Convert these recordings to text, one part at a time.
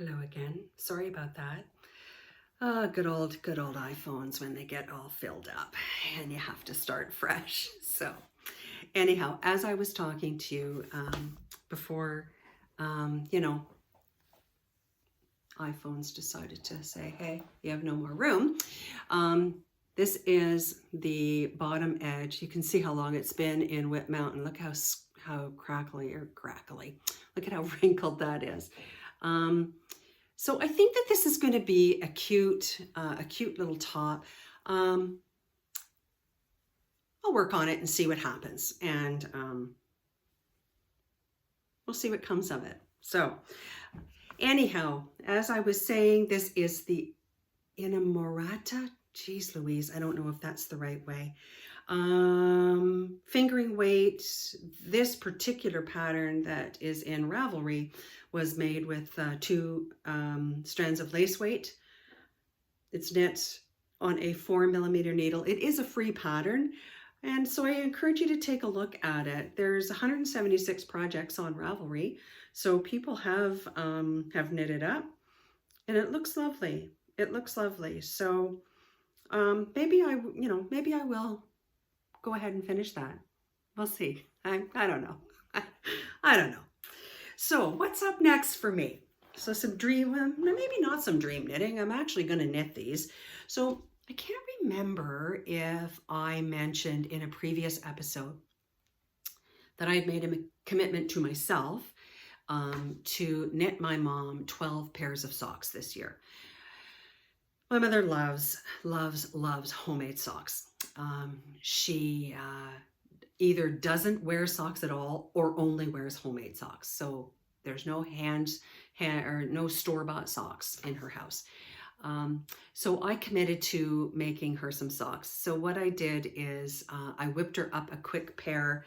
Hello again. Sorry about that. Good old iPhones when they get all filled up and you have to start fresh. So anyhow, as I was talking to you before, you know, iPhones decided to say, hey, you have no more room. This is the bottom edge. You can see how long it's been in Whip Mountain. Look how crackly. Look at how wrinkled that is. So I think that this is going to be a cute little top. I'll work on it and see what happens, and we'll see what comes of it. So anyhow, as I was saying, this is the Inamorata. Geez Louise, I don't know if that's the right way. Fingering weight. This particular pattern that is in Ravelry was made with 2 strands of lace weight. It's knit on a 4mm needle. It is a free pattern, and so I encourage you to take a look at it. There's 176 projects on Ravelry, so people have knitted up, and it looks lovely. It looks lovely. So maybe I will go ahead and finish that. We'll see. I don't know. I don't know. So what's up next for me? So some dream, maybe not some dream knitting. I'm actually going to knit these. So I can't remember if I mentioned in a previous episode that I had made a commitment to myself to knit my mom 12 pairs of socks this year. My mother loves homemade socks. She either doesn't wear socks at all or only wears homemade socks. So there's no no store-bought socks in her house. So I committed to making her some socks. So what I did is I whipped her up a quick pair,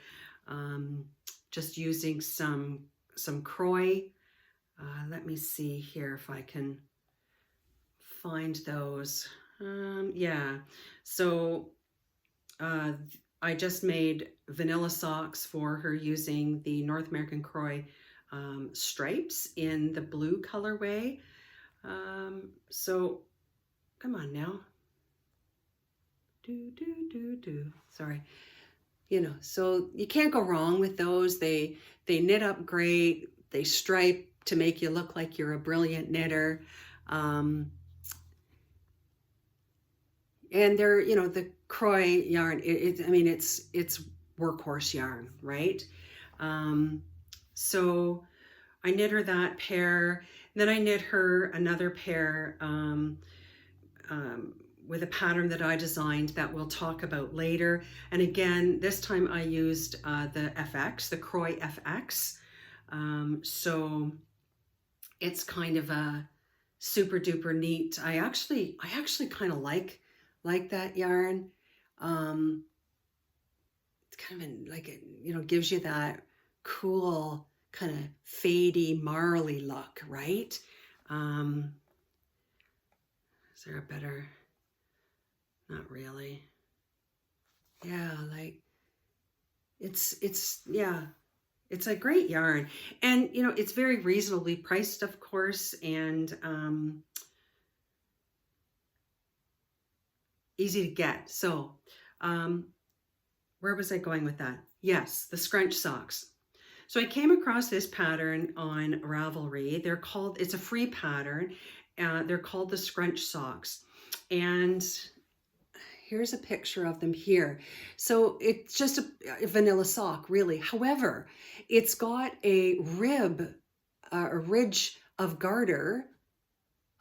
just using some Croy. Let me see here if I can find those. Yeah, so I just made vanilla socks for her using the North American Croy stripes in the blue colorway. So come on now. Sorry. So you can't go wrong with those. They knit up great. They stripe to make you look like you're a brilliant knitter. And they're, the Croy yarn, it's workhorse yarn, right? So I knit her that pair. Then I knit her another pair with a pattern that I designed that we'll talk about later. And again, this time I used the FX, the Croy FX. So it's kind of a super duper neat. I actually kind of like that yarn. It's kind of like it, gives you that cool kind of fadey, marly look, right? Is there a better? Not really. Yeah, like it's a great yarn, and it's very reasonably priced, of course, and easy to get. So where was I going with that? Yes, the Scrunch Socks. So I came across this pattern on Ravelry. It's a free pattern. They're called the Scrunch Socks. And here's a picture of them here. So it's just a vanilla sock, really. However, it's got a ridge of garter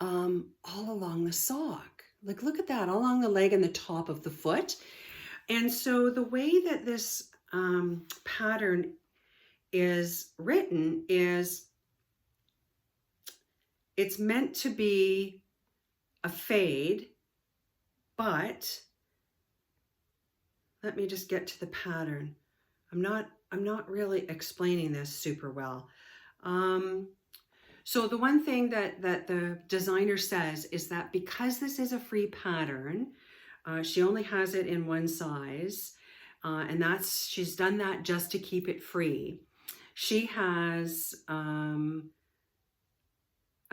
all along the sock. Like, look at that, all along the leg and the top of the foot. And so the way that this pattern is written is it's meant to be a fade, but let me just get to the pattern. I'm not really explaining this super well. So the one thing that the designer says is that because this is a free pattern, she only has it in one size, and she's done that just to keep it free. She has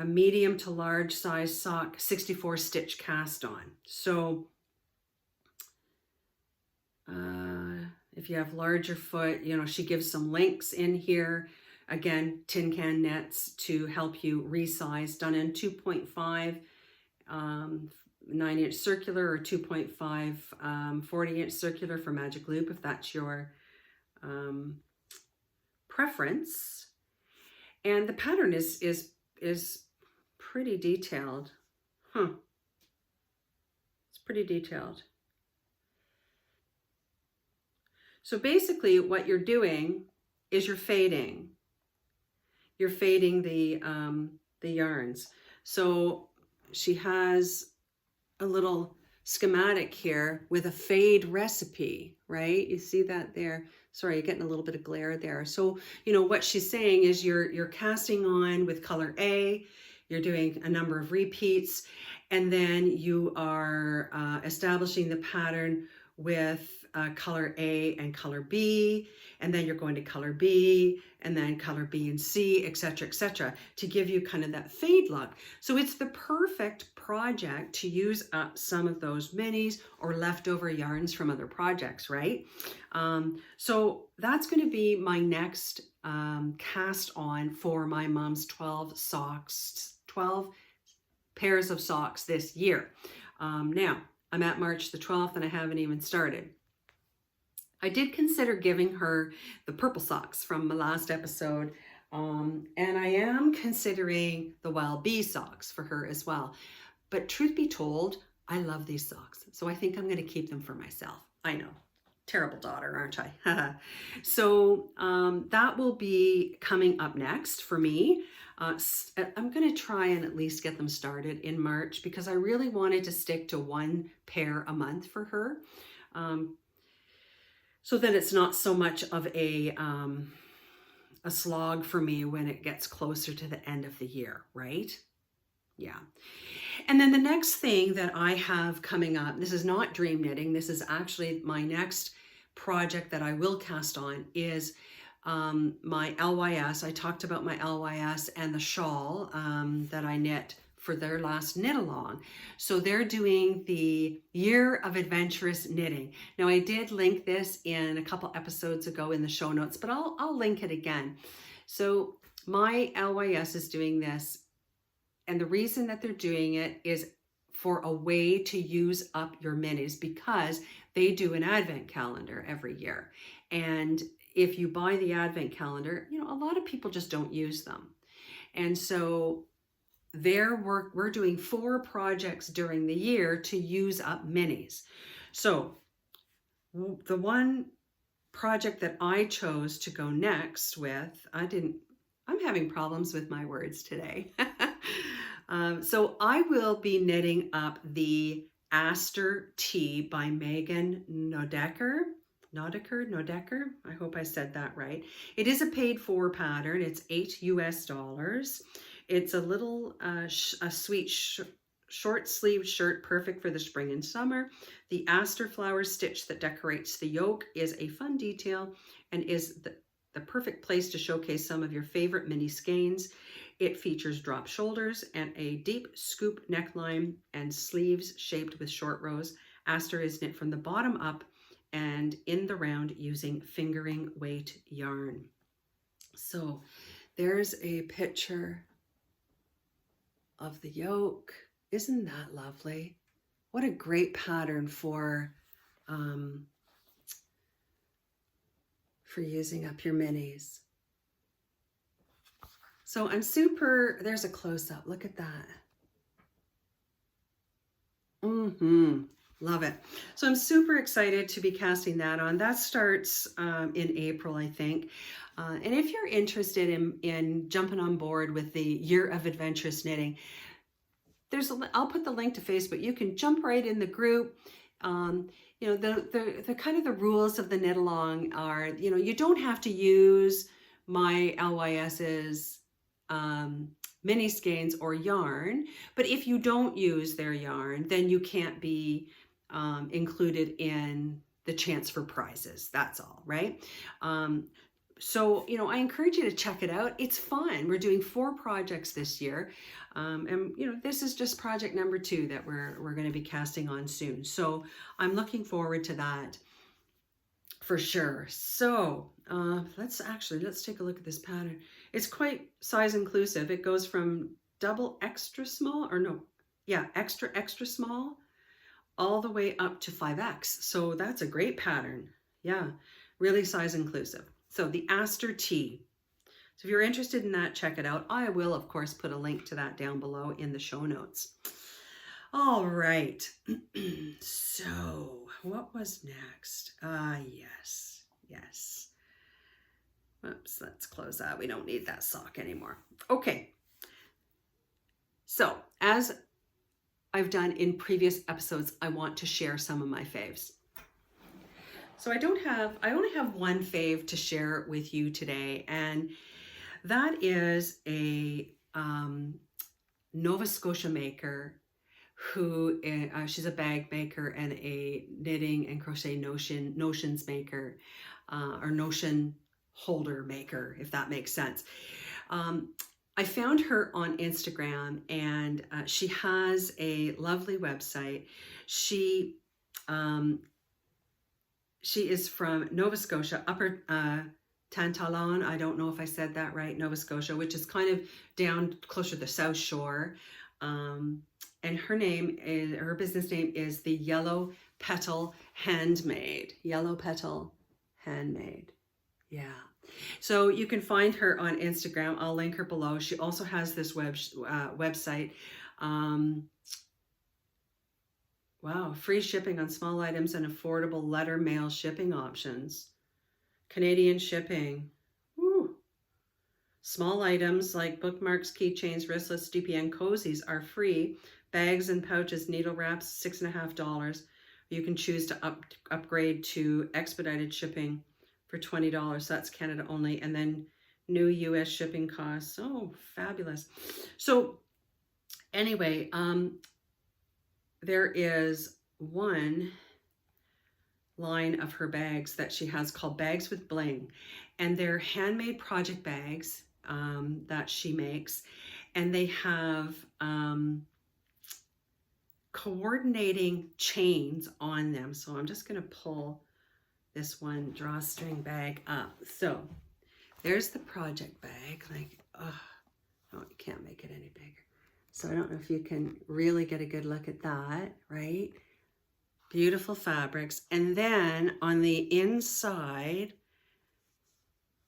a medium to large size sock, 64 stitch cast on. So if you have larger foot, you know, she gives some links in here. Again, tin can nets to help you resize, done in 2.5 9-inch circular or 2.5 40-inch circular for magic loop, if that's your preference. And the pattern is pretty detailed. It's pretty detailed. So basically what you're doing is you're fading. You're fading the yarns. So she has a little schematic here with a fade recipe, right? You see that there? Sorry, you're getting a little bit of glare there. So, you know, what she's saying is you're casting on with color A, you're doing a number of repeats, and then you are establishing the pattern with color A and color B, and then you're going to color B, and then color B and C, etc., to give you kind of that fade look. So it's the perfect project to use up some of those minis or leftover yarns from other projects, right? So that's going to be my next cast on for my mom's 12 pairs of socks this year. Now, I'm at March the 12th and I haven't even started. I did consider giving her the purple socks from my last episode, and I am considering the Wild Bee socks for her as well. But truth be told, I love these socks, so I think I'm going to keep them for myself. I know, terrible daughter, aren't I? So that will be coming up next for me. I'm going to try and at least get them started in March because I really wanted to stick to one pair a month for her. So that it's not so much of a slog for me when it gets closer to the end of the year, right? Yeah. And then the next thing that I have coming up, this is not dream knitting, this is actually my next project that I will cast on, is my LYS. I talked about my LYS and the shawl that I knit for their last knit along. So they're doing the Year of Adventurous Knitting. Now I did link this in a couple episodes ago in the show notes, but I'll link it again. So my LYS is doing this, and the reason that they're doing it is for a way to use up your minis, because they do an advent calendar every year. And if you buy the advent calendar, you know, a lot of people just don't use them. And so we're doing 4 projects during the year to use up minis. So the one project that I chose to go next with, I'm having problems with my words today. So I will be knitting up the Aster Tee by Megan Nodecker. I hope I said that right. It is a paid for pattern. It's $8 US. It's a little a sweet short sleeve shirt, perfect for the spring and summer. The aster flower stitch that decorates the yoke is a fun detail and is the perfect place to showcase some of your favorite mini skeins. It features drop shoulders and a deep scoop neckline and sleeves shaped with short rows. Aster is knit from the bottom up and in the round using fingering weight yarn. So there's a picture of the yoke. Isn't that lovely? What a great pattern for using up your minis. So I'm there's a close-up, look at that. Love it. So I'm super excited to be casting that on. That starts in April, I think. And if you're interested in jumping on board with the Year of Adventurous Knitting, I'll put the link to Facebook. You can jump right in the group. You know, the kind of the rules of the knit along are, you know, you don't have to use my LYS's mini skeins or yarn, but if you don't use their yarn, then you can't be included in the chance for prizes. That's all, right? So, you know, I encourage you to check it out. It's fun. We're doing 4 projects this year. And, you know, this is just project number 2 that we're going to be casting on soon. So I'm looking forward to that for sure. So let's take a look at this pattern. It's quite size inclusive. It goes from double extra small, or no, yeah, extra, extra small, all the way up to 5X. So that's a great pattern. Yeah, really size inclusive. So the Aster Tee. So if you're interested in that, check it out. I will, of course, put a link to that down below in the show notes. All right. So what was next? Yes. Oops, let's close that. We don't need that sock anymore. Okay. So as I've done in previous episodes, I want to share some of my faves. So I only have one fave to share with you today, and that is a Nova Scotia maker who, she's a bag maker and a knitting and crochet notions maker, or notion holder maker, if that makes sense. I found her on Instagram, and she has a lovely website. She is from Nova Scotia, Upper Tantalon. I don't know if I said that right, Nova Scotia, which is kind of down closer to the South Shore. And her business name is the Yellow Petal Handmade. Yellow Petal Handmade. Yeah. So you can find her on Instagram. I'll link her below. She also has this website. Wow, free shipping on small items and affordable letter mail shipping options. Canadian shipping. Woo. Small items like bookmarks, keychains, wristlets, DPN cozies are free. Bags and pouches, needle wraps, $6.50. You can choose to upgrade to expedited shipping for $20. That's Canada only. And then new US shipping costs. Oh, fabulous. So anyway, there is one line of her bags that she has called Bags with Bling, and they're handmade project bags that she makes, and they have coordinating chains on them. So I'm just going to pull this one drawstring bag up. So there's the project bag. Like, oh, you can't make it any bigger. So I don't know if you can really get a good look at that, right? Beautiful fabrics. And then on the inside,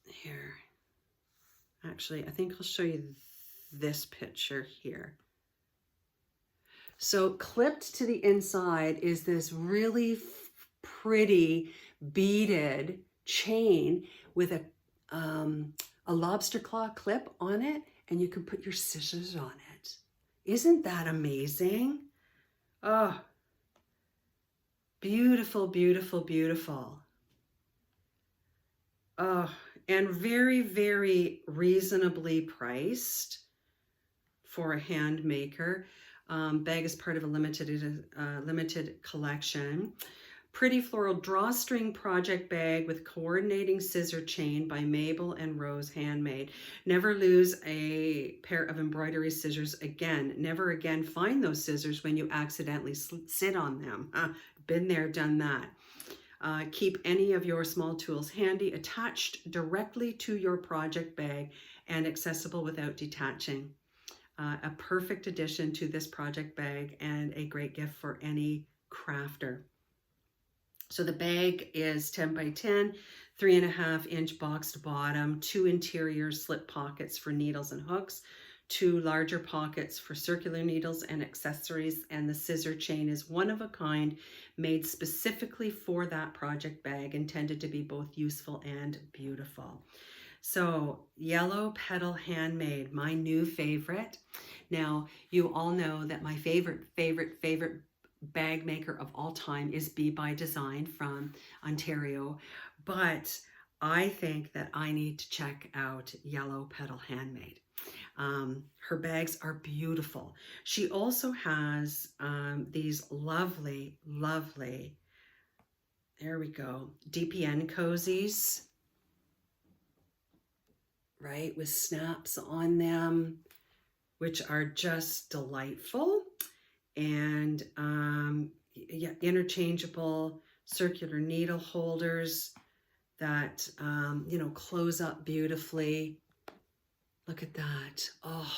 here, actually, I think I'll show you this picture here. So clipped to the inside is this really pretty beaded chain with a lobster claw clip on it, and you can put your scissors on it. Isn't that amazing? Oh, beautiful, beautiful, beautiful. Oh, and very, very reasonably priced for a hand maker. Bag is part of a limited collection. Pretty floral drawstring project bag with coordinating scissor chain by Mabel and Rose Handmade. Never lose a pair of embroidery scissors again. Never again find those scissors when you accidentally sit on them. Been there, done that. Keep any of your small tools handy, attached directly to your project bag and accessible without detaching. A perfect addition to this project bag and a great gift for any crafter. So the bag is 10 by 10, 3.5-inch boxed bottom, 2 interior slip pockets for needles and hooks, 2 larger pockets for circular needles and accessories, and the scissor chain is one of a kind, made specifically for that project bag, intended to be both useful and beautiful. So Yellow Petal Handmade, my new favorite. Now, you all know that my favorite bag maker of all time is Be By Design from Ontario, but I think that I need to check out Yellow Petal Handmade. Her bags are beautiful. She also has these lovely, there we go, DPN cozies. right? With snaps on them, which are just delightful. And yeah, interchangeable circular needle holders that, you know, close up beautifully. Look at that. Oh,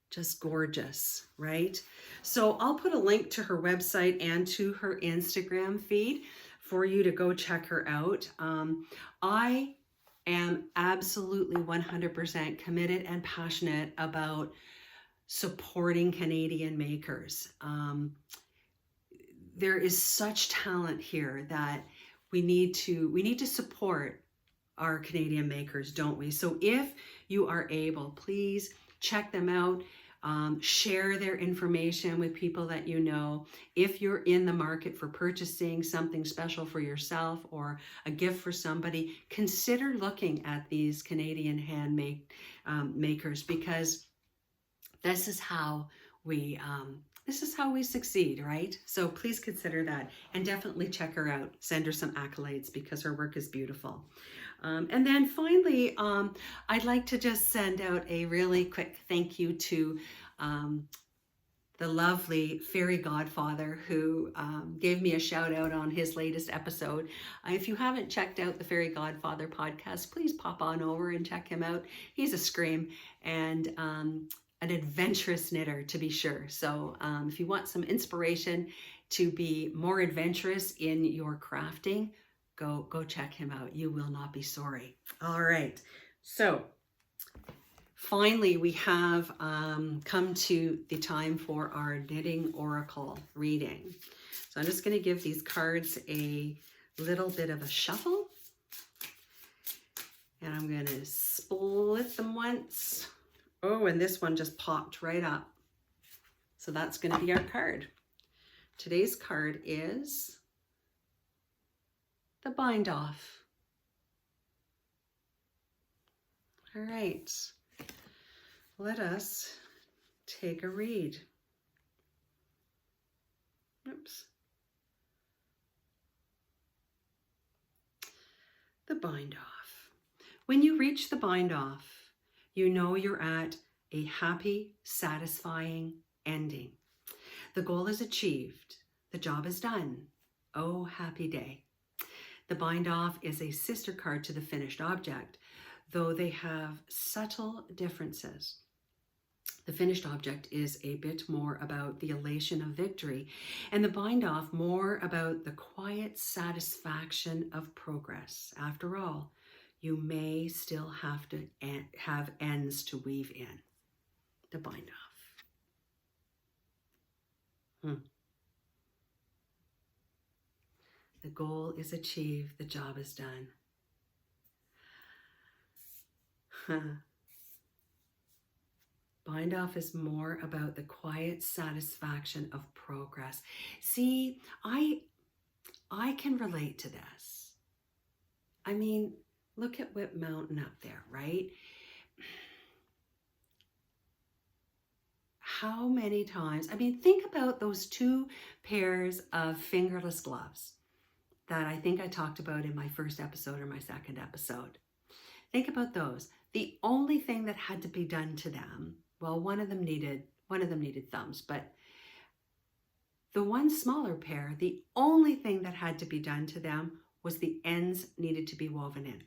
just gorgeous, right? So I'll put a link to her website and to her Instagram feed for you to go check her out. I am absolutely 100% committed and passionate about supporting Canadian makers. There is such talent here that we need to support our Canadian makers, don't we? So if you are able, please check them out. Share their information with people that you know. If you're in the market for purchasing something special for yourself or a gift for somebody, consider looking at these Canadian handmade makers, because this is how we succeed, right? So please consider that, and definitely check her out. Send her some accolades because her work is beautiful. And then finally, I'd like to just send out a really quick thank you to the lovely Fairy Godfather, who gave me a shout out on his latest episode. If you haven't checked out the Fairy Godfather podcast, please pop on over and check him out. He's a scream and an adventurous knitter, to be sure. So if you want some inspiration to be more adventurous in your crafting, go check him out. You will not be sorry. All right. So finally, we have come to the time for our knitting oracle reading. So I'm just going to give these cards a little bit of a shuffle. And I'm going to split them once. Oh, and this one just popped right up. So that's going to be our card. Today's card is the bind off. All right. Let us take a read. Oops. The bind off. When you reach the bind off, you know you're at a happy, satisfying ending. The goal is achieved. The job is done. Oh, happy day. The bind off is a sister card to the finished object, though they have subtle differences. The finished object is a bit more about the elation of victory, and the bind off more about the quiet satisfaction of progress. After all, you may still have to have ends to weave in. The bind off. The goal is achieved. The job is done. Bind off is more about the quiet satisfaction of progress. See, I can relate to this. I mean, look at Whip Mountain up there, right? How many times, I mean, think about those 2 pairs of fingerless gloves that I think I talked about in my first episode or my second episode. Think about those. The only thing that had to be done to them, well, one of them needed thumbs, but the one smaller pair, the only thing that had to be done to them was the ends needed to be woven in.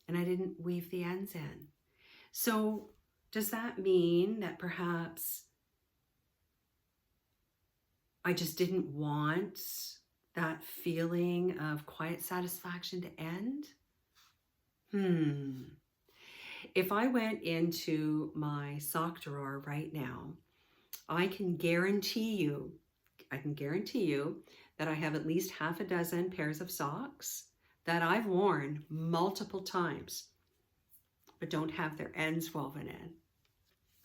And I didn't weave the ends in. So does that mean that perhaps I just didn't want that feeling of quiet satisfaction to end? If I went into my sock drawer right now, I can guarantee you that I have at least half a dozen pairs of socks that I've worn multiple times, but don't have their ends woven in.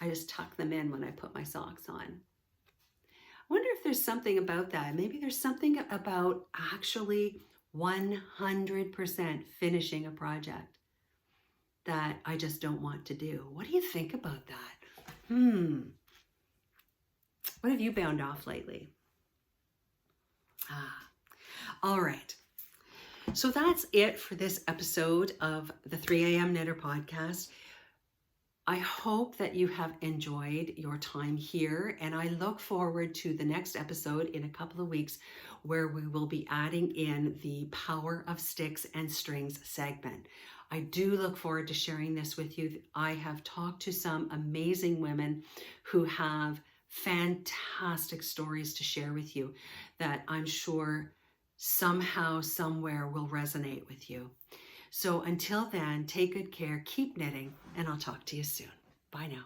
I just tuck them in when I put my socks on. I wonder if there's something about that. Maybe there's something about actually 100% finishing a project that I just don't want to do. What do you think about that? What have you bound off lately? All right. So that's it for this episode of the 3 a.m. Knitter podcast. I hope that you have enjoyed your time here, and I look forward to the next episode in a couple of weeks where we will be adding in the Power of Sticks and Strings segment. I do look forward to sharing this with you. I have talked to some amazing women who have fantastic stories to share with you that I'm sure somehow, somewhere will resonate with you. So until then, take good care, keep knitting, and I'll talk to you soon. Bye now.